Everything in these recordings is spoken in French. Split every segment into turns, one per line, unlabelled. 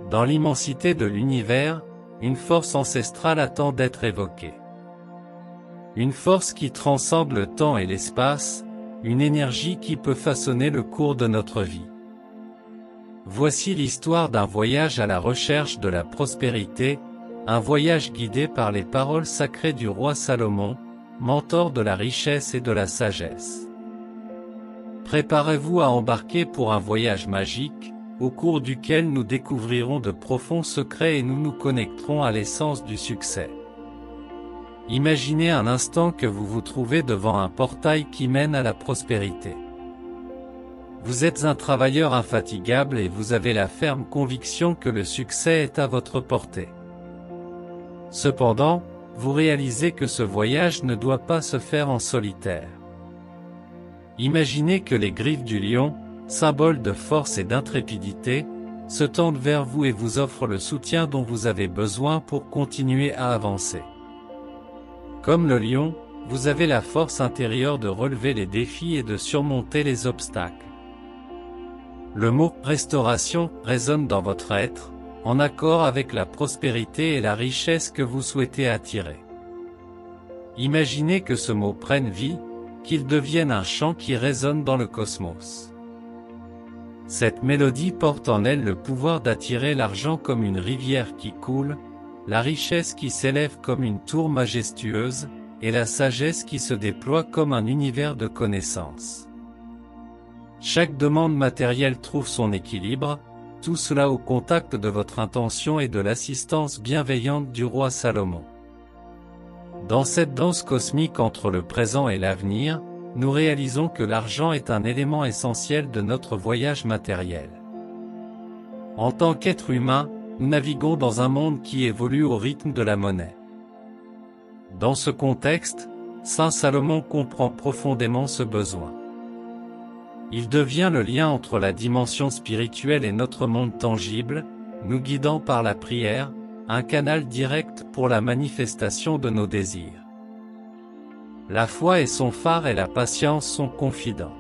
Dans l'immensité de l'univers, une force ancestrale attend d'être évoquée. Une force qui transcende le temps et l'espace, une énergie qui peut façonner le cours de notre vie. Voici l'histoire d'un voyage à la recherche de la prospérité, un voyage guidé par les paroles sacrées du roi Salomon, mentor de la richesse et de la sagesse. Préparez-vous à embarquer pour un voyage magique, au cours duquel nous découvrirons de profonds secrets et nous nous connecterons à l'essence du succès. Imaginez un instant que vous vous trouvez devant un portail qui mène à la prospérité. Vous êtes un travailleur infatigable et vous avez la ferme conviction que le succès est à votre portée. Cependant, vous réalisez que ce voyage ne doit pas se faire en solitaire. Imaginez que les griffes du lion, symbole de force et d'intrépidité, se tendent vers vous et vous offrent le soutien dont vous avez besoin pour continuer à avancer. Comme le lion, vous avez la force intérieure de relever les défis et de surmonter les obstacles. Le mot « restauration » résonne dans votre être, en accord avec la prospérité et la richesse que vous souhaitez attirer. Imaginez que ce mot prenne vie, qu'il devienne un chant qui résonne dans le cosmos. Cette mélodie porte en elle le pouvoir d'attirer l'argent comme une rivière qui coule, la richesse qui s'élève comme une tour majestueuse, et la sagesse qui se déploie comme un univers de connaissances. Chaque demande matérielle trouve son équilibre, tout cela au contact de votre intention et de l'assistance bienveillante du roi Salomon. Dans cette danse cosmique entre le présent et l'avenir, nous réalisons que l'argent est un élément essentiel de notre voyage matériel. En tant qu'être humain, nous naviguons dans un monde qui évolue au rythme de la monnaie. Dans ce contexte, Saint Salomon comprend profondément ce besoin. Il devient le lien entre la dimension spirituelle et notre monde tangible, nous guidant par la prière, un canal direct pour la manifestation de nos désirs. La foi est son phare et la patience son confident.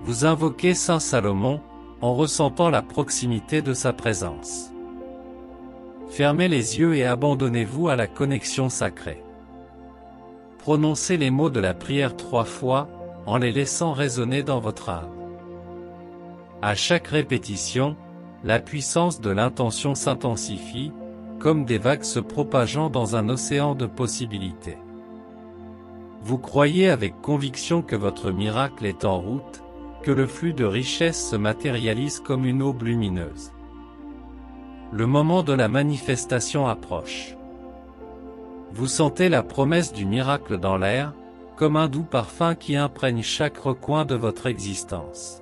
Vous invoquez Saint Salomon, en ressentant la proximité de sa présence. Fermez les yeux et abandonnez-vous à la connexion sacrée. Prononcez les mots de la prière 3 fois, en les laissant résonner dans votre âme. À chaque répétition, la puissance de l'intention s'intensifie, comme des vagues se propageant dans un océan de possibilités. Vous croyez avec conviction que votre miracle est en route, que le flux de richesse se matérialise comme une aube lumineuse. Le moment de la manifestation approche. Vous sentez la promesse du miracle dans l'air, comme un doux parfum qui imprègne chaque recoin de votre existence.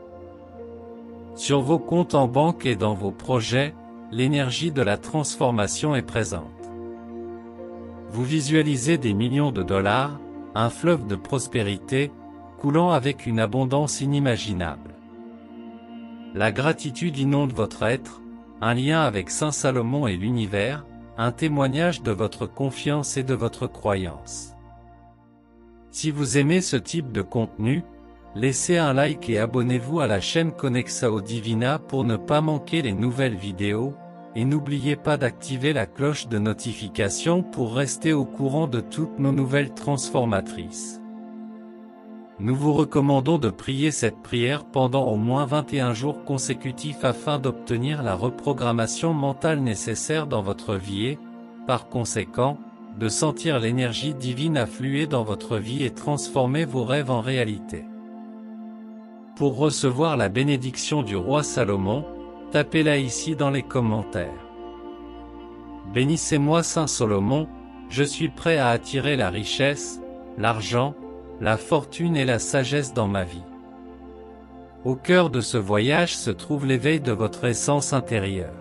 Sur vos comptes en banque et dans vos projets, l'énergie de la transformation est présente. Vous visualisez des millions de dollars, un fleuve de prospérité, coulant avec une abondance inimaginable. La gratitude inonde votre être, un lien avec Saint Salomon et l'univers, un témoignage de votre confiance et de votre croyance. Si vous aimez ce type de contenu, laissez un like et abonnez-vous à la chaîne Connexao Divina pour ne pas manquer les nouvelles vidéos, et n'oubliez pas d'activer la cloche de notification pour rester au courant de toutes nos nouvelles transformatrices. Nous vous recommandons de prier cette prière pendant au moins 21 jours consécutifs afin d'obtenir la reprogrammation mentale nécessaire dans votre vie et, par conséquent, de sentir l'énergie divine affluer dans votre vie et transformer vos rêves en réalité. Pour recevoir la bénédiction du roi Salomon, tapez-la ici dans les commentaires. Bénissez-moi Saint Salomon, je suis prêt à attirer la richesse, l'argent, la fortune et la sagesse dans ma vie. Au cœur de ce voyage se trouve l'éveil de votre essence intérieure.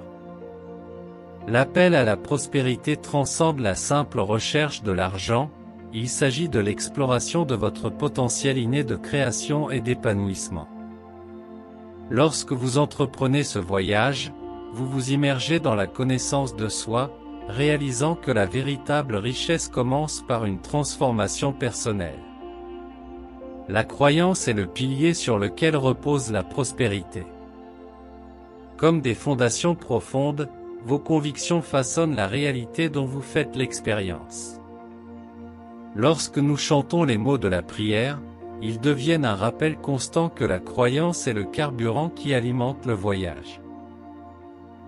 L'appel à la prospérité transcende la simple recherche de l'argent, il s'agit de l'exploration de votre potentiel inné de création et d'épanouissement. Lorsque vous entreprenez ce voyage, vous vous immergez dans la connaissance de soi, réalisant que la véritable richesse commence par une transformation personnelle. La croyance est le pilier sur lequel repose la prospérité. Comme des fondations profondes, vos convictions façonnent la réalité dont vous faites l'expérience. Lorsque nous chantons les mots de la prière, ils deviennent un rappel constant que la croyance est le carburant qui alimente le voyage.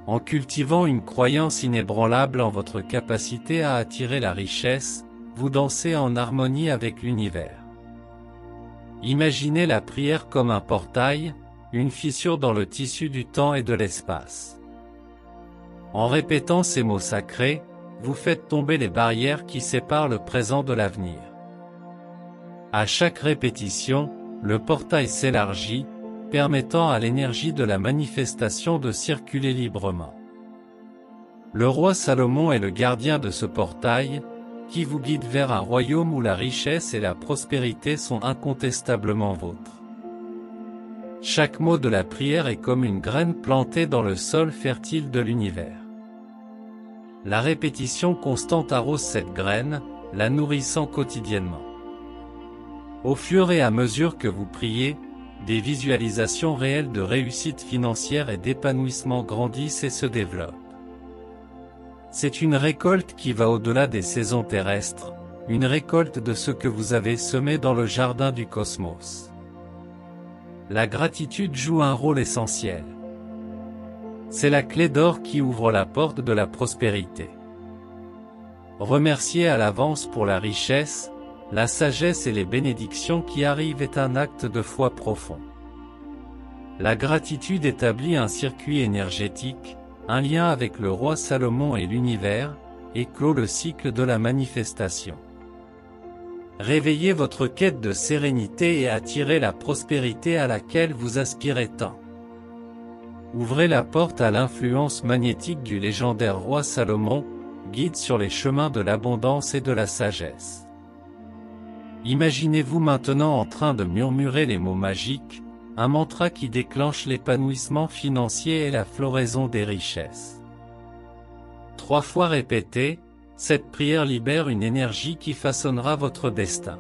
En cultivant une croyance inébranlable en votre capacité à attirer la richesse, vous dansez en harmonie avec l'univers. Imaginez la prière comme un portail, une fissure dans le tissu du temps et de l'espace. En répétant ces mots sacrés, vous faites tomber les barrières qui séparent le présent de l'avenir. À chaque répétition, le portail s'élargit, permettant à l'énergie de la manifestation de circuler librement. Le roi Salomon est le gardien de ce portail, qui vous guide vers un royaume où la richesse et la prospérité sont incontestablement vôtres. Chaque mot de la prière est comme une graine plantée dans le sol fertile de l'univers. La répétition constante arrose cette graine, la nourrissant quotidiennement. Au fur et à mesure que vous priez, des visualisations réelles de réussite financière et d'épanouissement grandissent et se développent. C'est une récolte qui va au-delà des saisons terrestres, une récolte de ce que vous avez semé dans le jardin du cosmos. La gratitude joue un rôle essentiel. C'est la clé d'or qui ouvre la porte de la prospérité. Remercier à l'avance pour la richesse, la sagesse et les bénédictions qui arrivent est un acte de foi profond. La gratitude établit un circuit énergétique, un lien avec le roi Salomon et l'univers, et clôt le cycle de la manifestation. Réveillez votre quête de sérénité et attirez la prospérité à laquelle vous aspirez tant. Ouvrez la porte à l'influence magnétique du légendaire roi Salomon, guide sur les chemins de l'abondance et de la sagesse. Imaginez-vous maintenant en train de murmurer les mots magiques, un mantra qui déclenche l'épanouissement financier et la floraison des richesses. 3 fois répétée, cette prière libère une énergie qui façonnera votre destin.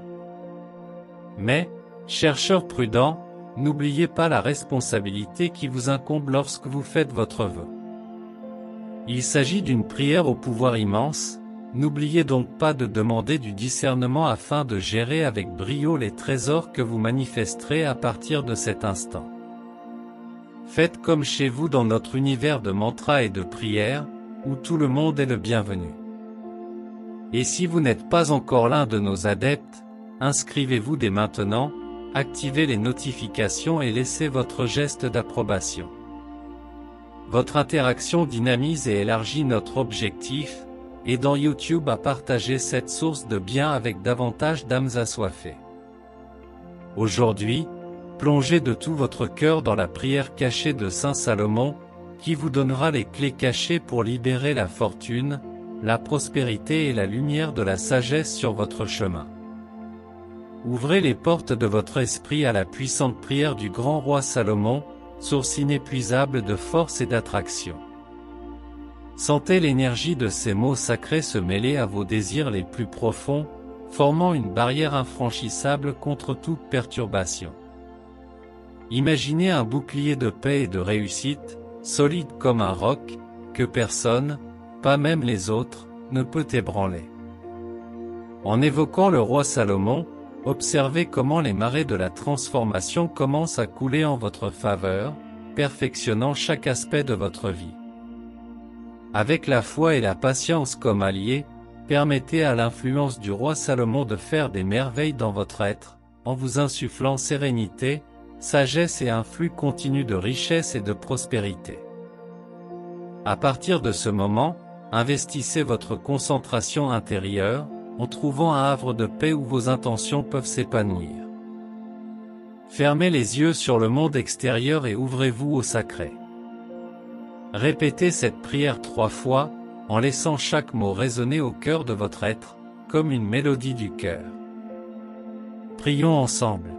Mais, chercheurs prudents, n'oubliez pas la responsabilité qui vous incombe lorsque vous faites votre vœu. Il s'agit d'une prière au pouvoir immense, n'oubliez donc pas de demander du discernement afin de gérer avec brio les trésors que vous manifesterez à partir de cet instant. Faites comme chez vous dans notre univers de mantras et de prières, où tout le monde est le bienvenu. Et si vous n'êtes pas encore l'un de nos adeptes, inscrivez-vous dès maintenant, activez les notifications et laissez votre geste d'approbation. Votre interaction dynamise et élargit notre objectif, aidant YouTube à partager cette source de bien avec davantage d'âmes assoiffées. Aujourd'hui, plongez de tout votre cœur dans la prière cachée de Saint Salomon, qui vous donnera les clés cachées pour libérer la fortune, la prospérité et la lumière de la sagesse sur votre chemin. Ouvrez les portes de votre esprit à la puissante prière du grand roi Salomon, source inépuisable de force et d'attraction. Sentez l'énergie de ces mots sacrés se mêler à vos désirs les plus profonds, formant une barrière infranchissable contre toute perturbation. Imaginez un bouclier de paix et de réussite, solide comme un roc, que personne, pas même les autres, ne peut ébranler. En évoquant le roi Salomon, observez comment les marées de la transformation commencent à couler en votre faveur, perfectionnant chaque aspect de votre vie. Avec la foi et la patience comme alliés, permettez à l'influence du roi Salomon de faire des merveilles dans votre être, en vous insufflant sérénité, sagesse et un flux continu de richesse et de prospérité. À partir de ce moment, investissez votre concentration intérieure, en trouvant un havre de paix où vos intentions peuvent s'épanouir. Fermez les yeux sur le monde extérieur et ouvrez-vous au sacré. Répétez cette prière 3 fois, en laissant chaque mot résonner au cœur de votre être, comme une mélodie du cœur. Prions ensemble.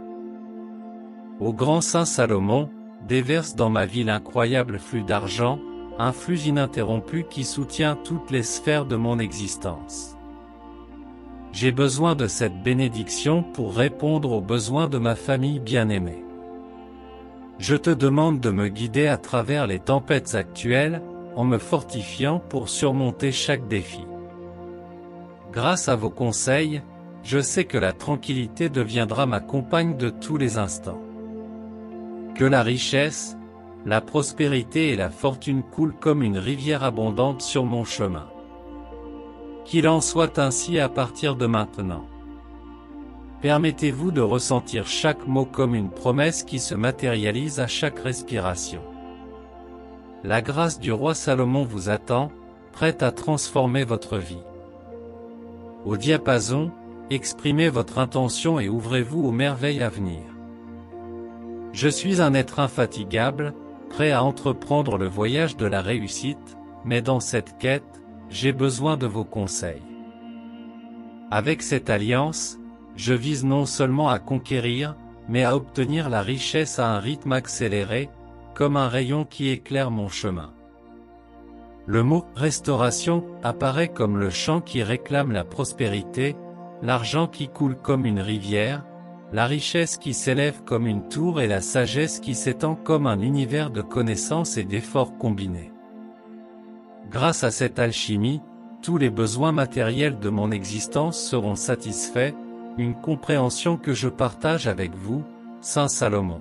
Ô grand Saint Salomon, déverse dans ma vie l'incroyable flux d'argent, un flux ininterrompu qui soutient toutes les sphères de mon existence. J'ai besoin de cette bénédiction pour répondre aux besoins de ma famille bien-aimée. Je te demande de me guider à travers les tempêtes actuelles, en me fortifiant pour surmonter chaque défi. Grâce à vos conseils, je sais que la tranquillité deviendra ma compagne de tous les instants. Que la richesse, la prospérité et la fortune coulent comme une rivière abondante sur mon chemin. Qu'il en soit ainsi à partir de maintenant. Permettez-vous de ressentir chaque mot comme une promesse qui se matérialise à chaque respiration. La grâce du roi Salomon vous attend, prête à transformer votre vie. Au diapason, exprimez votre intention et ouvrez-vous aux merveilles à venir. Je suis un être infatigable, prêt à entreprendre le voyage de la réussite, mais dans cette quête, j'ai besoin de vos conseils. Avec cette alliance, je vise non seulement à conquérir, mais à obtenir la richesse à un rythme accéléré, comme un rayon qui éclaire mon chemin. Le mot « restauration » apparaît comme le chant qui réclame la prospérité, l'argent qui coule comme une rivière, la richesse qui s'élève comme une tour et la sagesse qui s'étend comme un univers de connaissances et d'efforts combinés. Grâce à cette alchimie, tous les besoins matériels de mon existence seront satisfaits, une compréhension que je partage avec vous, Saint Salomon.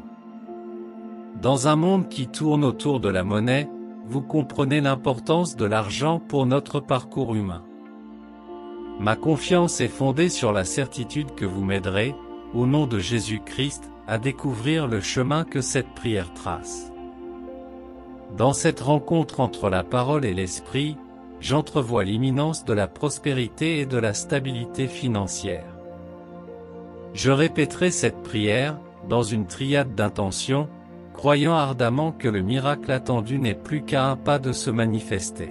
Dans un monde qui tourne autour de la monnaie, vous comprenez l'importance de l'argent pour notre parcours humain. Ma confiance est fondée sur la certitude que vous m'aiderez, au nom de Jésus-Christ, à découvrir le chemin que cette prière trace. Dans cette rencontre entre la parole et l'esprit, j'entrevois l'imminence de la prospérité et de la stabilité financière. Je répéterai cette prière, dans une triade d'intentions, croyant ardemment que le miracle attendu n'est plus qu'à un pas de se manifester.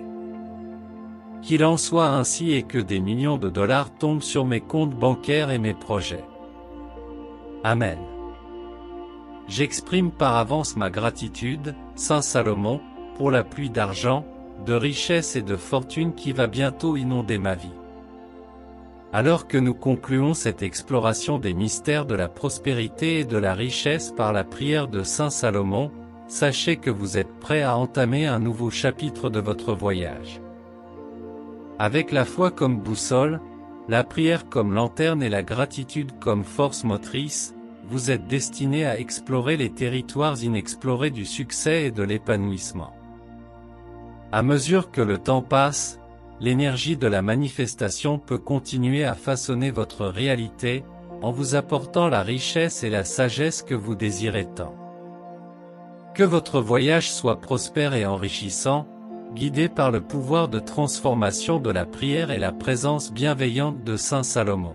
Qu'il en soit ainsi et que des millions de dollars tombent sur mes comptes bancaires et mes projets. Amen. J'exprime par avance ma gratitude, Saint Salomon, pour la pluie d'argent, de richesse et de fortune qui va bientôt inonder ma vie. Alors que nous concluons cette exploration des mystères de la prospérité et de la richesse par la prière de Saint Salomon, sachez que vous êtes prêts à entamer un nouveau chapitre de votre voyage. Avec la foi comme boussole, la prière comme lanterne et la gratitude comme force motrice, vous êtes destinés à explorer les territoires inexplorés du succès et de l'épanouissement. À mesure que le temps passe, l'énergie de la manifestation peut continuer à façonner votre réalité, en vous apportant la richesse et la sagesse que vous désirez tant. Que votre voyage soit prospère et enrichissant, guidé par le pouvoir de transformation de la prière et la présence bienveillante de Saint Salomon.